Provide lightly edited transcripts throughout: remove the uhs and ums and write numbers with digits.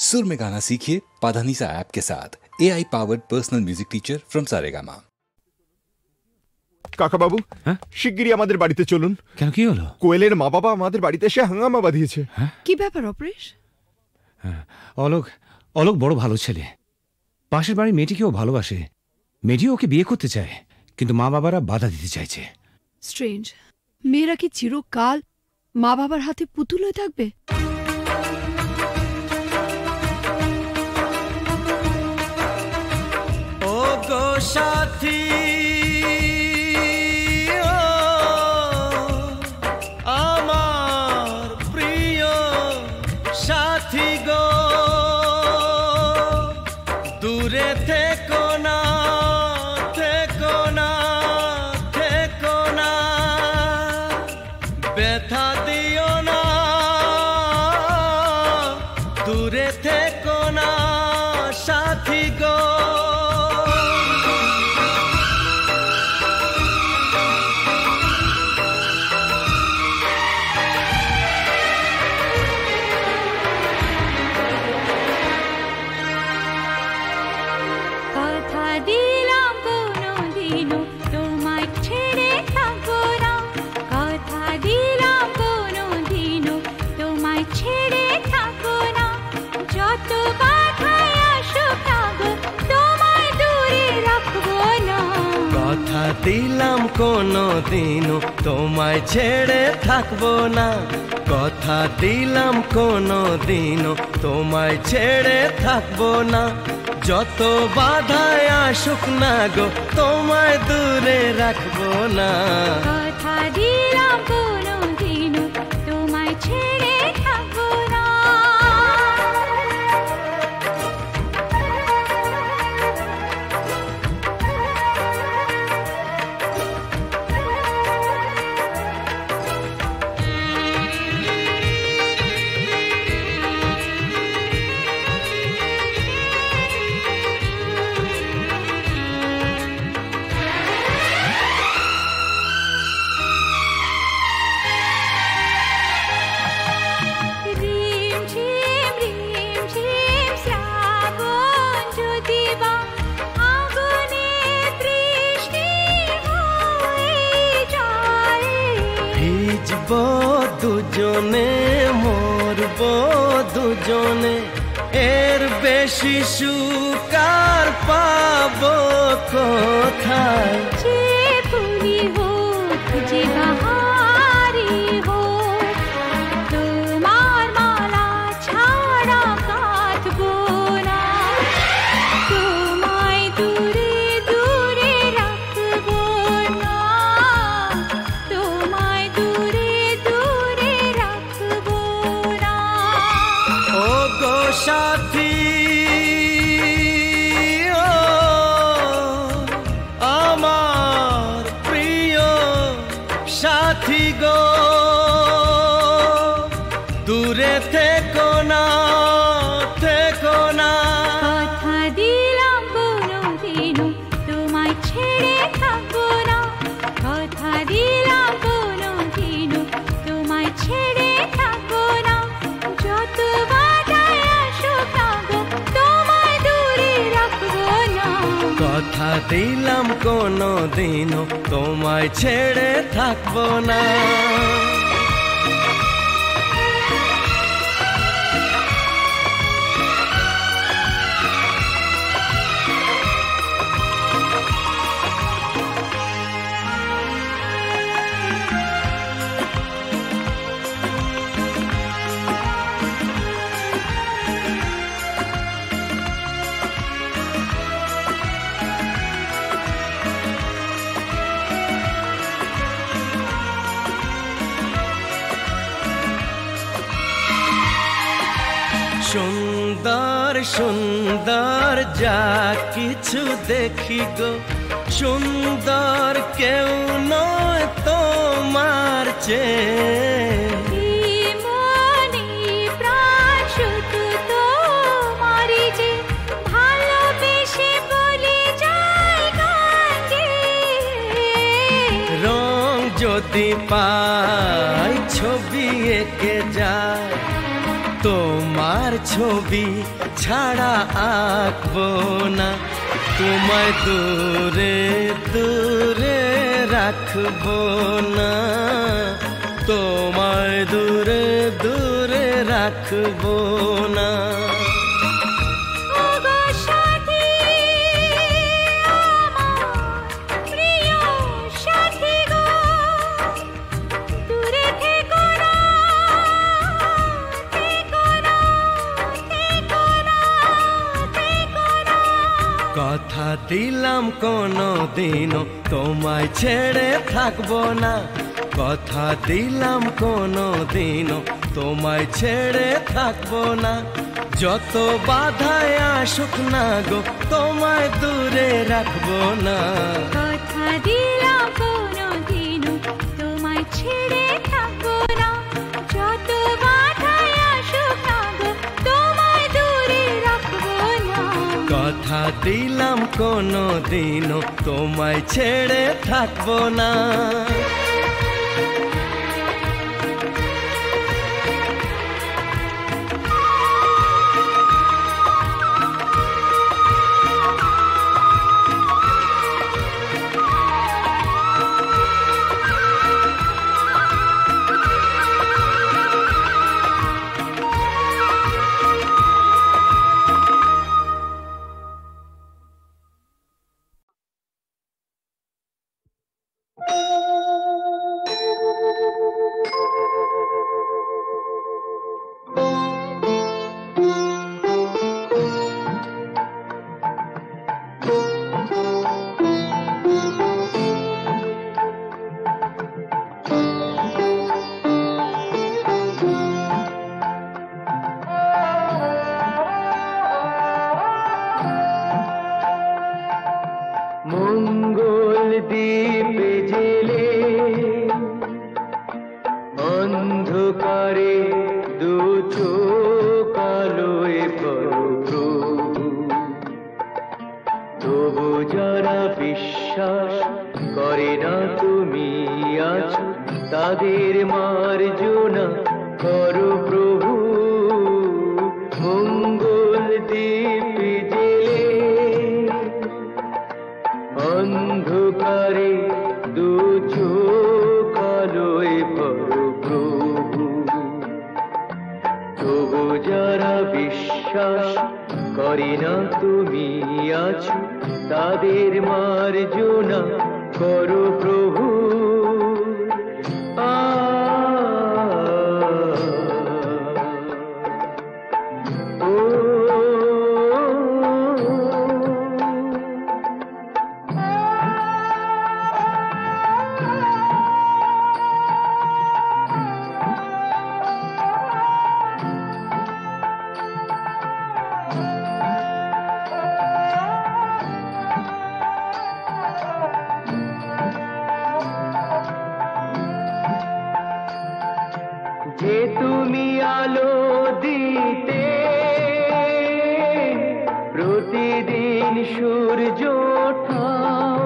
सुर में गाना सीखिए पाधानीसा ऐप के साथ। AI powered personal music teacher from Saregama. কাকা বাবু, হ্যাঁ, শিগগিরই আমাদের বাড়িতে চলুন। কেন, কি হলো? কোয়েলের মা বাবা আমাদের বাড়িতে এসে হাঙ্গামা বাঁধিয়েছে। কি ব্যাপার অপরেশ? অলোক বড় ভালো ছেলে, পাশের বাড়ির মেয়েটিকেও ভালোবাসে, মেয়েটিও ওকে বিয়ে করতে চায়, কিন্তু মা বাবারা বাধা দিতে চাইছে। স্ট্রেঞ্জ, মেয়েরা কি চিরকাল মা বাবার হাতে পুতুল হয়ে থাকবে? ও গো সাথী, আমার প্রিয় সাথী গো, দূরে থেকো না, থেকো না, থেকো না, ব্যথা দিও না, দূরে থেকো না সাথী গো। দিলাম কোনো দিনও তোমায় ছেড়ে থাকবো না, কথা দিলাম কোনো দিনও তোমায় ছেড়ে থাকবো না, যত বাধায় আসুক না গো তোমায় দূরে রাখবো না। কথা দিলাম কোনো দিনও তোমায় ছেড়ে থাকবো না। দুজনে মরবো দুজনে, এর বেশি সুখ আর পাবো কোথায়? যে ফুলি হোক যে বাহারি হোক, তোমার মালা ছাড়া কাটবো না, তোমায় দূরে দূরে রাখবো না, তোমায় দূরে দূরে রাখবো না। ও গো সাথী, আমার প্রিয় সাথী গো, দূরে থেকো না, থেকো না। কথা দিলাম কোনো দিনও তোমায় ছেড়ে থাকবো না, কথা দিলাম কোনো দিনও তোমায় ছেড়ে থাকবো না, যত বাধায় আসুক না গো তোমায় দূরে রাখবো না। কথা দিলাম কোনো দিনও তোমায় ছেড়ে থাকবো না। সুন্দর সুন্দর যা কিছু দেখি গো, সুন্দর কেউ নয় তোমার চেয়ে। মনে প্রাণ শুধু তোমারই যে, ভালোবেসে বলে যায় গান গেয়ে। রং যদি পাই ছবি এঁকে যায় তোমার ছবি ছাড়া আঁকবো না, তোমায় দূরে দূরে রাখবো না, তোমায় দূরে দূরে রাখবো না। ওগো সাথী, আমার প্রিয় সাথী গো, দূরে থেকো না, থেকো না, থেকো না, থেকো না। কথা দিলাম কোনো দিনও তোমায় ছেড়ে থাকবো না, কথা দিলাম কোনো দিনও তোমায় ছেড়ে থাকবো না। যত বাধায় আসুক না গো, তোমায় দূরে রাখবো না। কথা দিলাম কোনোদিনও তোমায় ছেড়ে থাকবো না, যত বাধাই আসুক না গো, তোমায় দূরে রাখবো না। কথা দিলাম কোনো দিনও তোমায় ছেড়ে থাকবো না। মঙ্গল দ্বীপে জেলে অন্ধকারে দু চোখ আলোয় প্রভু, তবু যারা বিশ্বাস করে না তুমি আছো, তাদের মার্জনা করো প্রভু। মঙ্গল দ্বীপে জেলে অন্ধকারে দু চোখ আলোয় প্রভু, তবু যারা বিশ্বাস করে না তুমি আছো, তাদের মার্জনা করো প্রভু। যে তুমি আলো দিতে প্রতিদিন সূর্য ওঠাও,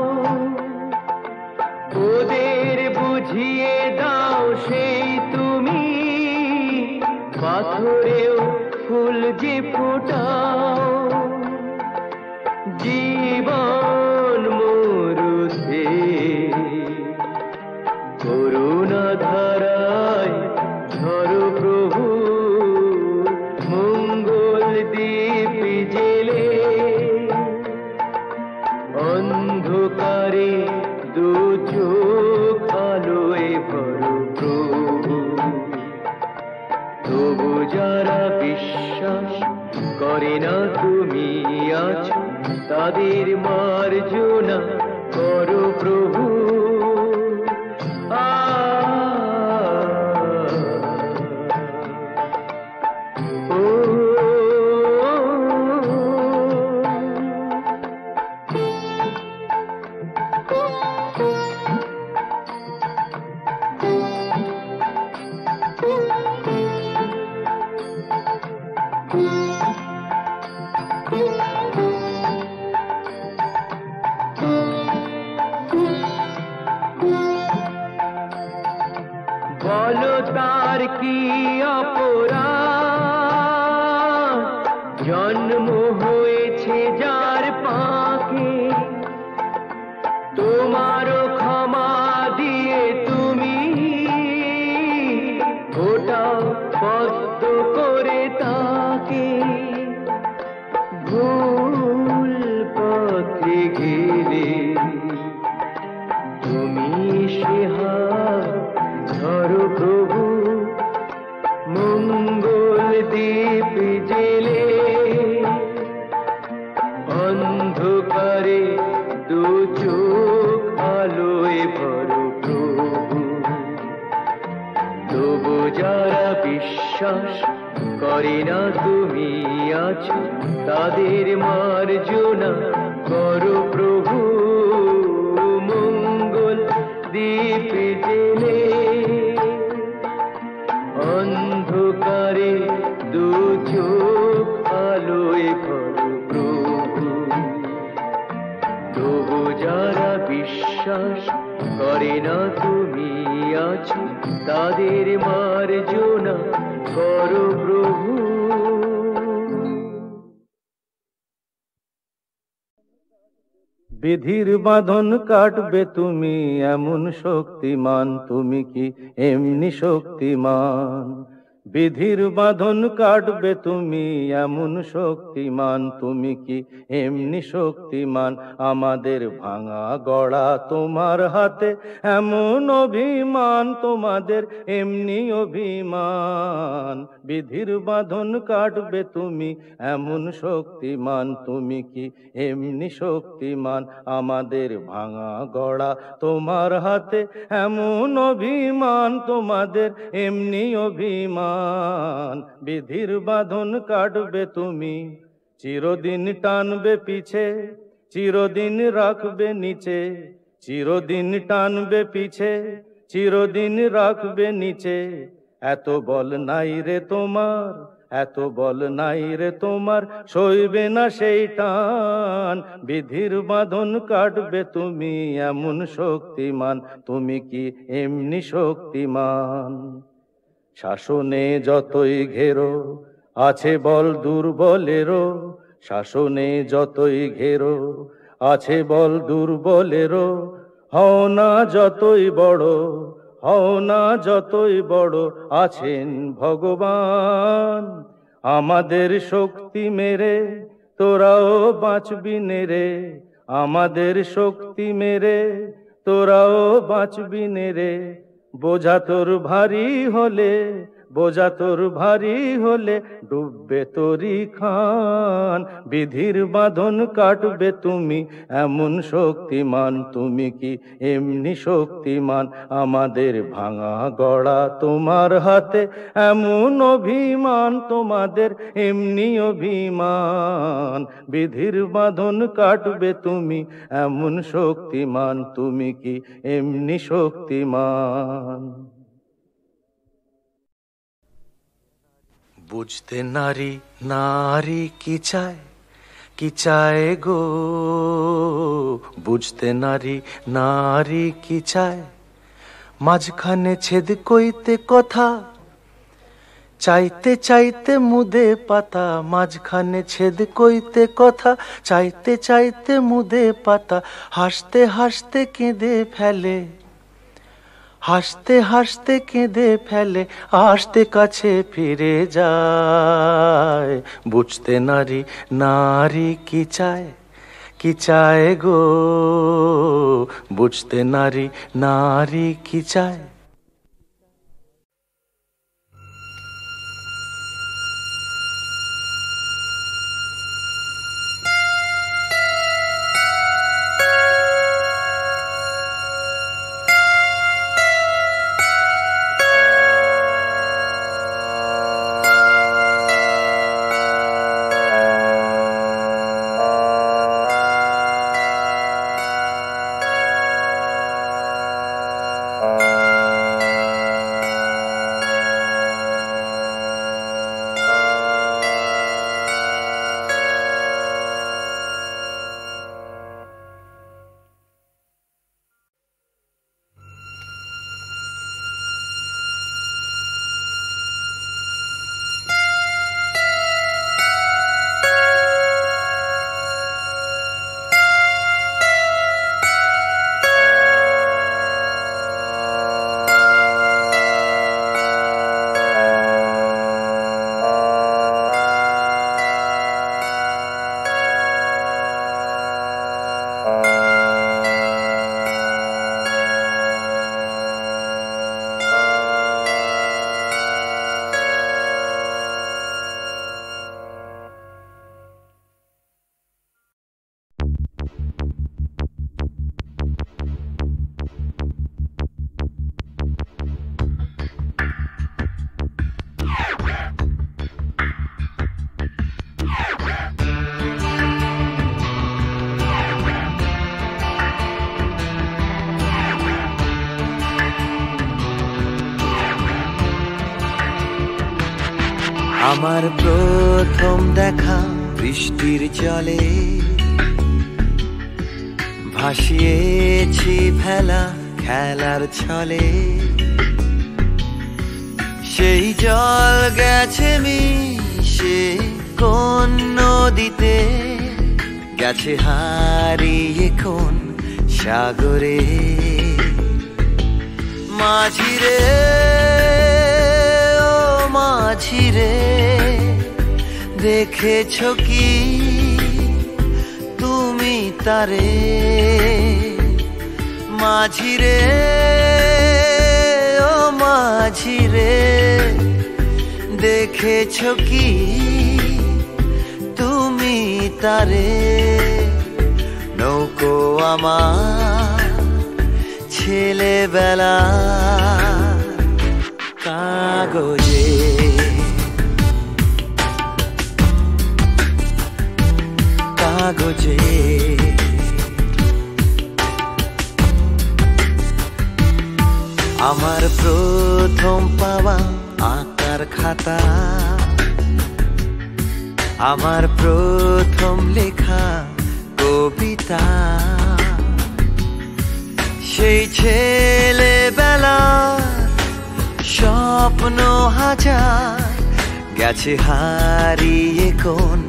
ওদের বুঝিয়ে দাও সেই তুমি পাথরেও ফুল যে ফোটাও। জীবন মরুতে করুণা ধারায় ধরো প্রভু। মঙ্গল দ্বীপ জেলে অন্ধকারে দু চোখ আলোয় ভরো প্রভু, তবু যারা বিশ্বাস করে না তুমি আছো, তাদের মার্জনা করো প্রভু। জন্ম হয়েছে যার পাকে তোমারও ক্ষমা দিয়ে তুমি ওটাও পদ্ম করে তাকে ভুল পথে গেলে তুমি সে হাত ধরো প্রভু মঙ্গল দীপ জেলে অন্ধকারে দু চোখ আলোয় ভরো প্রভু তবু যারা বিশ্বাস করে না তুমি আছো তাদের মার্জনা করো প্রভু মঙ্গল দীপ জেলে অন্ধকারে দু চোখ আলোয় ভরো প্রভু তবু যারা বিশ্বাস করে না তুমি আছো তাদের মার্জনা করো প্রভু। বিধির বাঁধন কাটবে তুমি এমন শক্তিমান, তুমি কি এমনি শক্তিমান? বিধির বাঁধন কাটবে তুমি এমন শক্তিমান, তুমি কি এমনি শক্তিমান? আমাদের ভাঙা গড়া তোমার হাতে এমন অভিমান, তোমাদের এমনি অভিমান। বিধির বাঁধন কাটবে তুমি এমন শক্তিমান, তুমি কি এমনি শক্তিমান? আমাদের ভাঙা গড়া তোমার হাতে এমন অভিমান, তোমাদের এমনি অভিমান। বিধির বাঁধন কাটবে তুমি, চিরদিন টানবে পিছে, চিরদিন রাখবে নিচে, চিরদিন টানবে পিছে, চিরদিন রাখবে নিচে। এত বল নাই রে তোমার, এত বল নাই রে তোমার, সইবে না সেই টান। বিধির বাঁধন কাটবে তুমি এমন শক্তিমান, তুমি কি এমনি শক্তিমান? শাসনে যতই ঘেরো আছে বল দুর্বলেরও, শাসনে যতই ঘেরো আছে বল দুর্বলেরও। হও না যতই বড়, হও না যতই বড়, আছেন ভগবান। আমাদের শক্তি মেরে তোরাও বাঁচবি নেরে, আমাদের শক্তি মেরে তোরাও বাঁচবি নেরে। বোঝা তোর ভারী হলে, বোঝা তোর ভারী হলে ডুববে তোরি খান। বিধির বাঁধন কাটবে তুমি এমন শক্তিমান, তুমি কি এমনি শক্তিমান? আমাদের ভাঙা গড়া তোমার হাতে এমন অভিমান, তোমাদের এমনি অভিমান। বিধির বাঁধন কাটবে তুমি এমন শক্তিমান, তুমি কি এমনি শক্তিমান? বুঝতে নারী নারী কি চায়, কি চায় গো? বুঝতে নারী নারী কি চায়? মাঝখানে ছেদ কইতে কথা, চাইতে চাইতে মুদে পাতা। মাঝখানে ছেদ কইতে কথা, চাইতে চাইতে মুদে পাতা। হাসতে হাসতে কেঁদে ফেলে, হাসতে হাসতে কেঁদে ফেলে, আসতে কাছে ফিরে যায়। বুঝতে নারী নারী কি চায়, কি চায় গো? বুঝতে নারী নারী কি চায়? আমার প্রথম দেখা বৃষ্টির জলে ভাসিয়েছি ভেলা খেলার ছলে সেই জল গেছে মিশে কোন নদীতে গেছে হারিয়ে কোন সাগরে মাঝিরে ও মাঝিরে দেখেছো কি তুমি তারে মাঝিরে ও মাঝিরে দেখেছো কি তুমি তারে নৌকো আমার ছেলেবেলা কাগজে কাগজে আমার প্রথম পাওয়া আঁকার খাতা আমার প্রথম লেখা কবিতা সেই ছেলেবেলা স্বপ্ন হাজার গেছে হারিয়ে কোন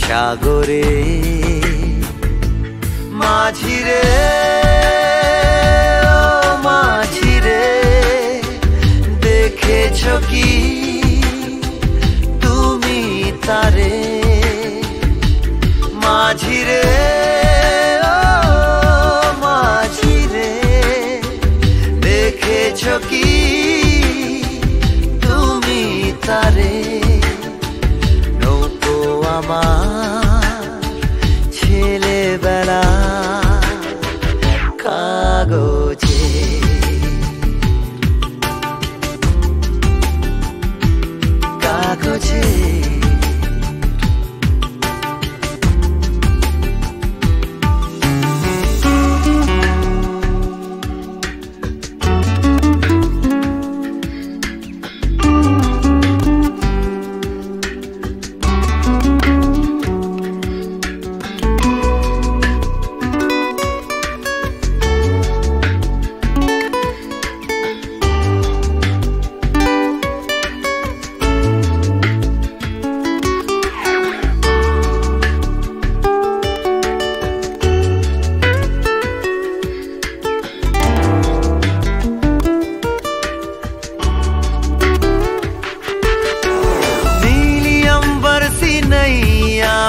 সাগরে মাঝিরে ও মাঝিরে দেখেছো কি তুমি তারে মাঝিরে ও মাঝিরে দেখেছো কি তুমি তারে নৌকো আমার ছেলেবেলা কাগজে কাগজে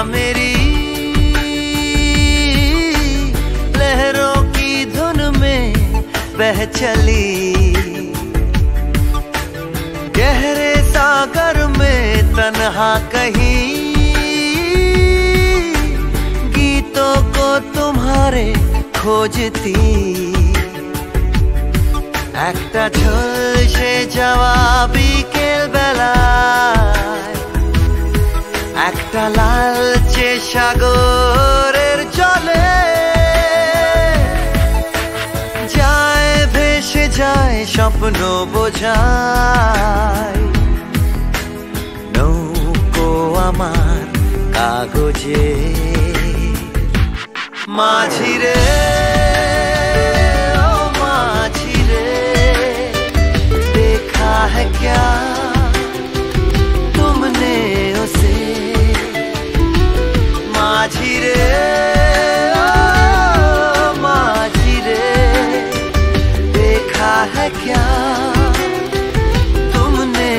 मेरी लहरों की धुन में बह चली गहरे सागर में तन्हा कहीं गीतों को तुम्हारे खोजती একটা ঝলসে যাওয়া বিকেল বেলায় একটা লালচে সাগরের জলে যায় ভেসে যায় স্বপ্ন বোঝায় নৌকো আমার কাগজে মাঝিরে ও মাঝিরে देखा है क्या तुमने उसे माझिरे ओ माझिरे देखा है क्या तुमने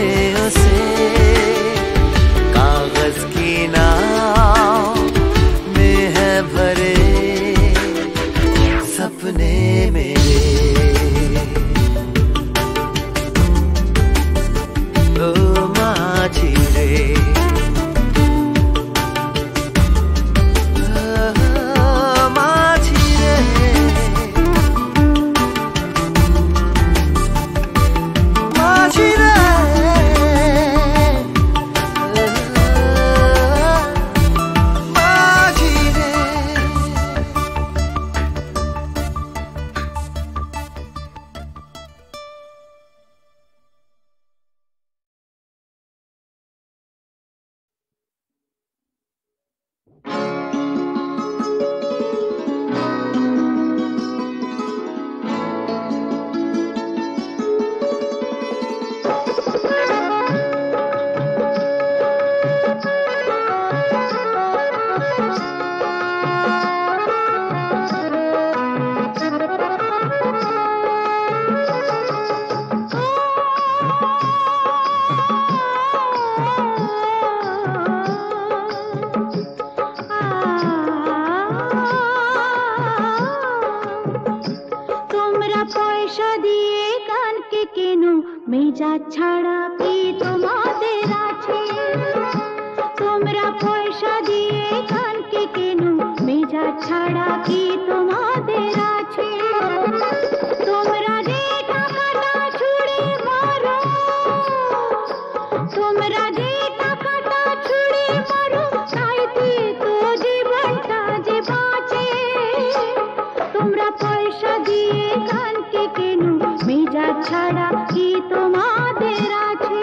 उसे कागज की नाव में है भरे सपने मेरे মেজা ছাড়া কি তোমাদের আছে? তোমরা পয়সা দিয়ে কানকে কেন? মেজা ছাড়া কি তোমাদের আছে? তোমরা যে টাকাটা ছুঁড়ে মারো, তোমরা যে টাকাটা ছুঁড়ে মারো, তাইতে তো জীবনটা যে বাঁচে। তোমরা পয়সা দিয়ে কানকে কেন? মেজা ছাড়া কি তোমাদের আছে?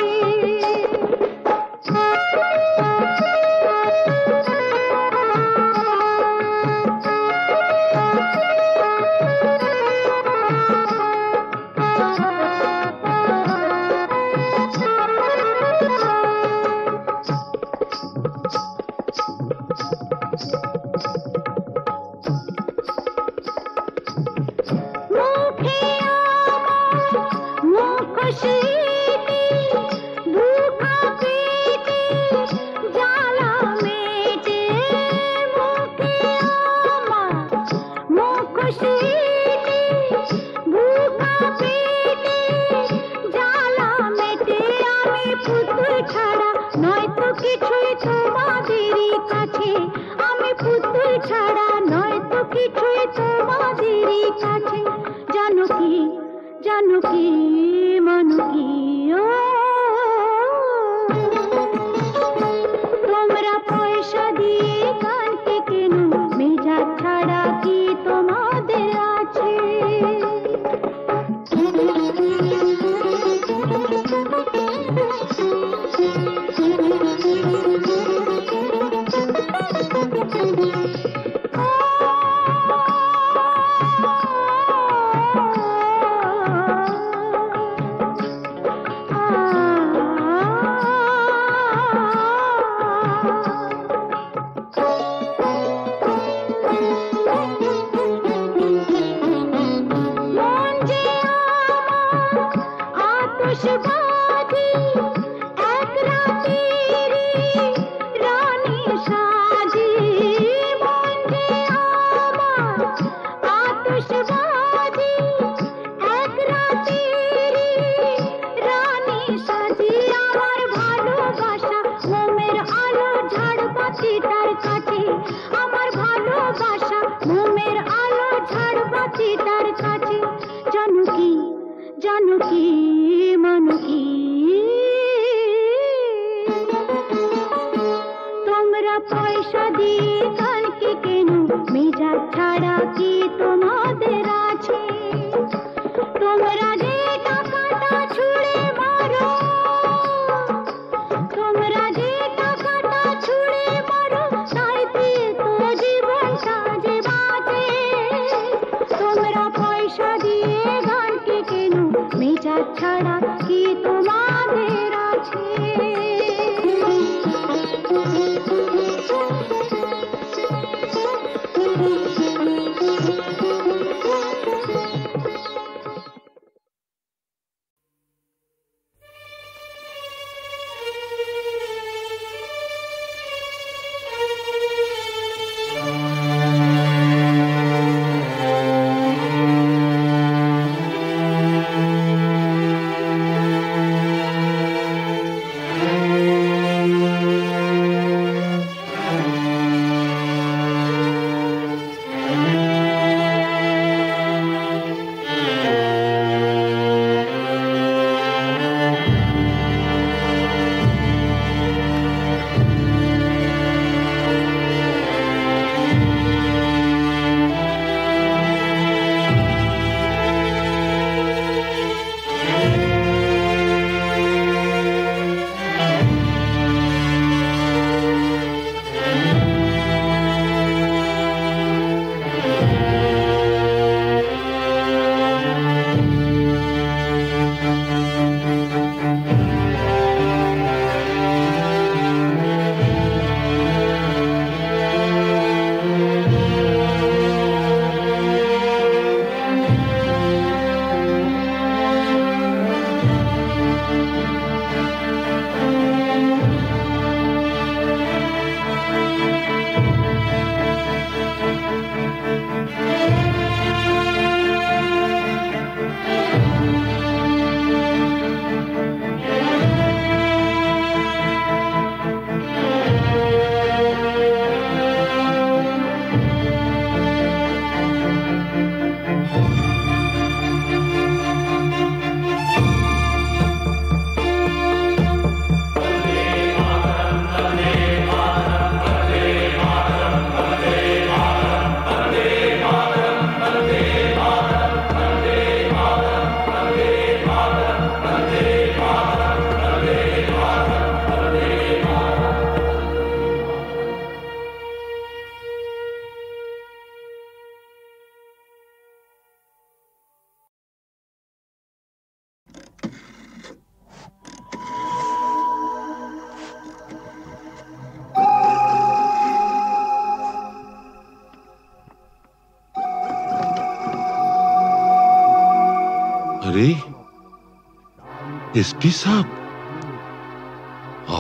এসপি সাহেব,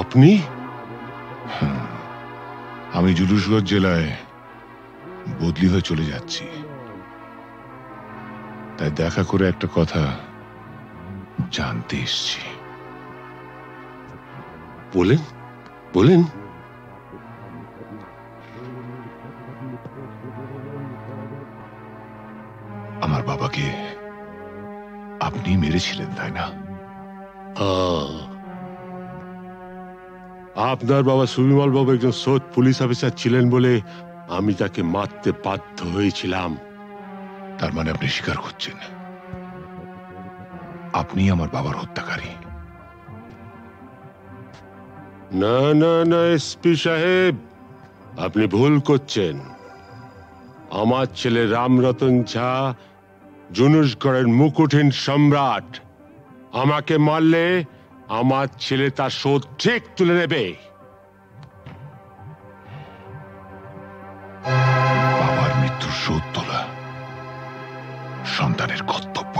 আপনি? আমি জুলুসগঞ্জ জেলায় বদলি হয়ে চলে যাচ্ছি, তাই দেখা করে একটা কথা জানতে এসছি। বলেন বলেন। আমার বাবাকে আপনি মেরেছিলেন, তাই না? আপনার বাবা সুবিমল বাবু একজন সৎ পুলিশ অফিসার ছিলেন বলে আমি তাকে মারতে বাধ্য হয়েছিলাম। তার মানে আপনি স্বীকার করছেন আপনি আমার বাবার হত্যাকারী? না না না এসপি সাহেব, আপনি ভুল করছেন। আমার ছেলে রামরতন ঝা জুনুসগড়ের মুকুটহীন সম্রাট। আমাকে মারলে আমার ছেলে তার শোধ ঠিক তুলে নেবে। বাবার মৃত্যুর শোধ তোলা সন্তানের কর্তব্য।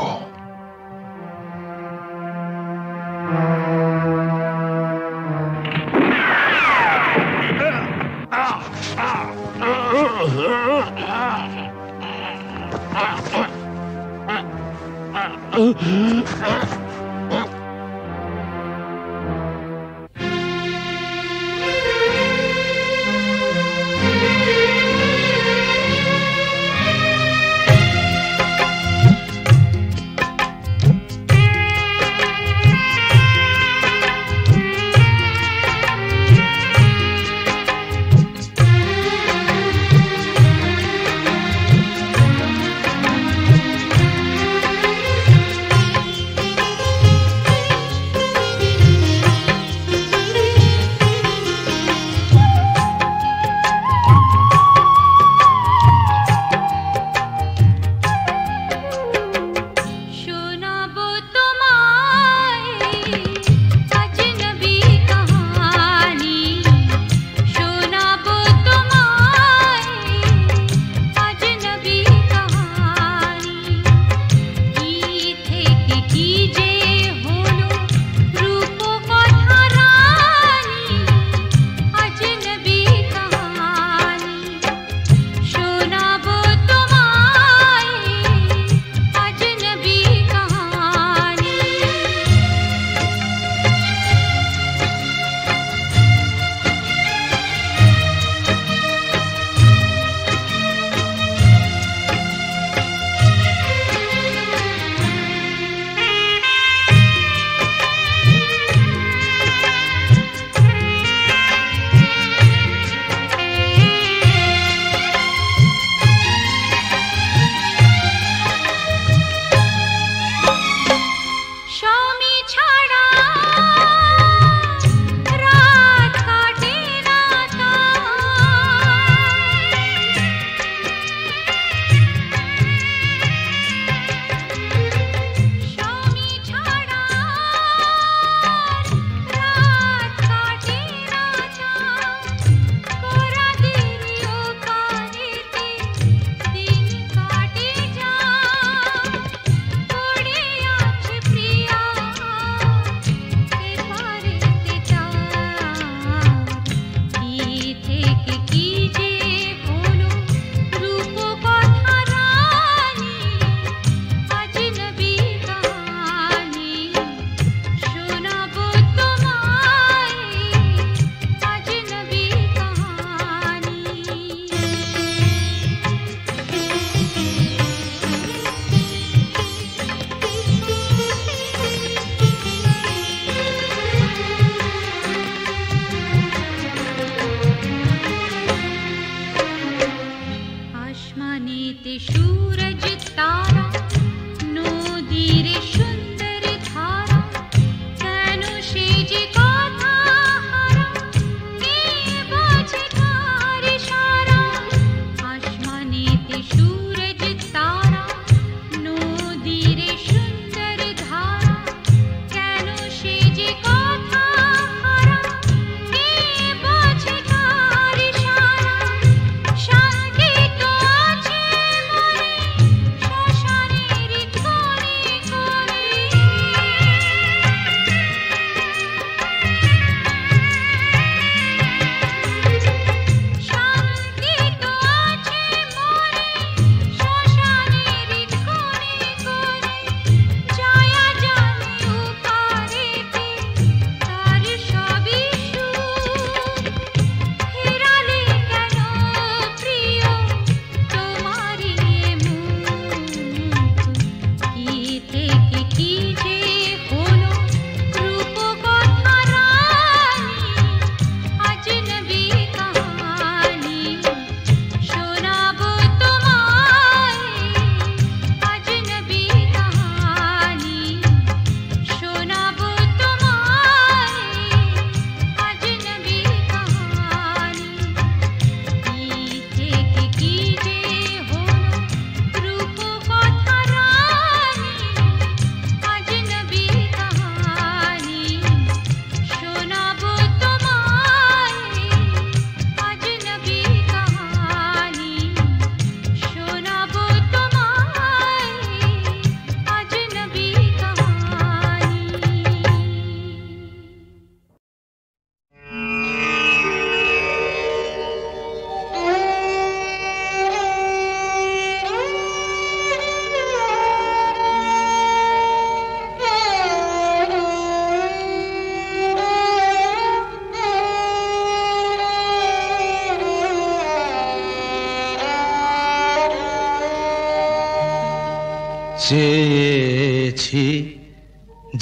চেয়েছি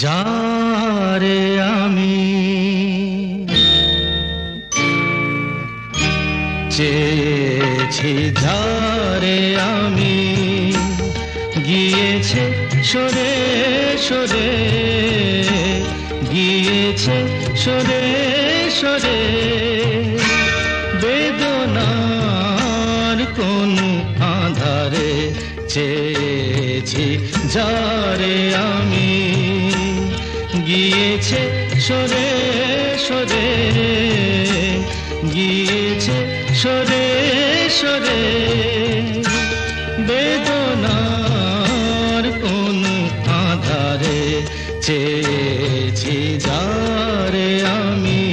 যারে আমি, চেয়েছি যারে আমি, গিয়েছে সরে সরে, গিয়েছে সরে সরে, বেদনার কোন আধারে চেয়েছি যারে আমি, গিয়েছে সরে সরে, গিয়েছে সরে সরে, বেদনার কোন আধারে চেয়েছি যারে আমি।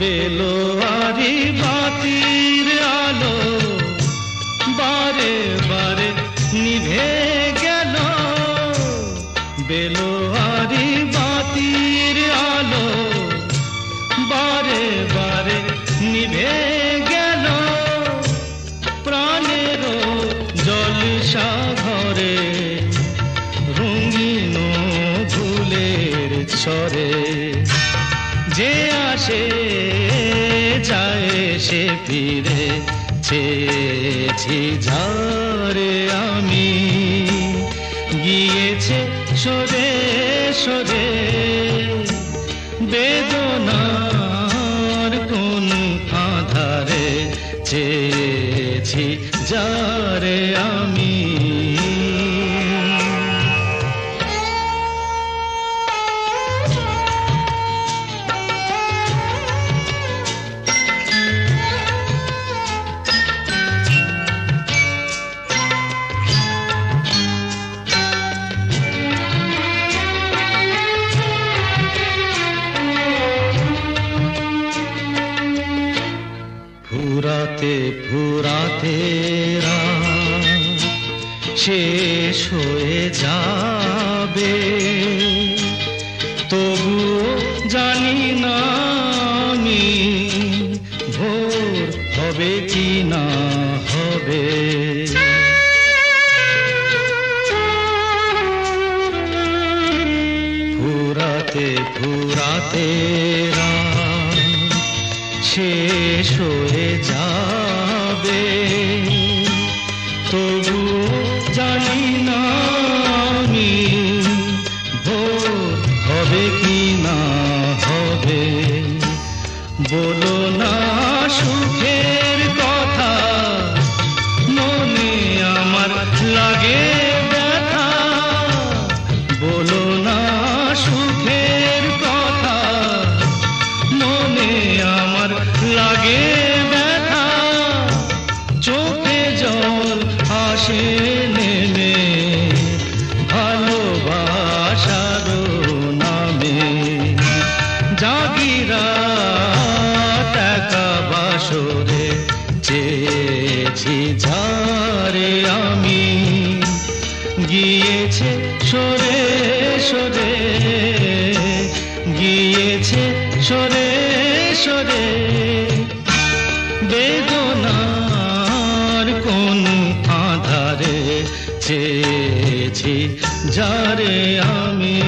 বেলোয়ারি বাতির আলো বারে বারে নিভে গেল, বেলোয়ারি বাতির আলো বারে বারে নিভে গেল, প্রাণের জলসা ঘরে রঙিন ফুলের ছড়ে, যে আসে যায় সে ফিরে, চেয়েছি যারে আমি, গিয়েছে সরে সরে, বেদনার কোন আধারে চেয়েছি যারে আমি। ফুরাতে ফুরাতে রাত শেষ হয়ে যাবে, তবুও জানি না আমি ভোর হবে কি না হবে। ফুরাতে ফুরাতে রাত শেষ হয়ে যাবে, তবু জানি না আমি ভোর হবে কি না হবে। বলো না সুখের কথা, মনে আমার লাগে ব্যথা, বলো না সুখের কথা, মনে আমার লাগে ব্যথা, চোখে জল আসে নেমে ভালোবাসার নামে, জাগিরা টাকা বাসরে চেয়েছি যারে আমি, গিয়েছে সরে সরে, গিয়েছে সরে সরে, বেদনার কোন আধারে চেয়েছি যারে আমি।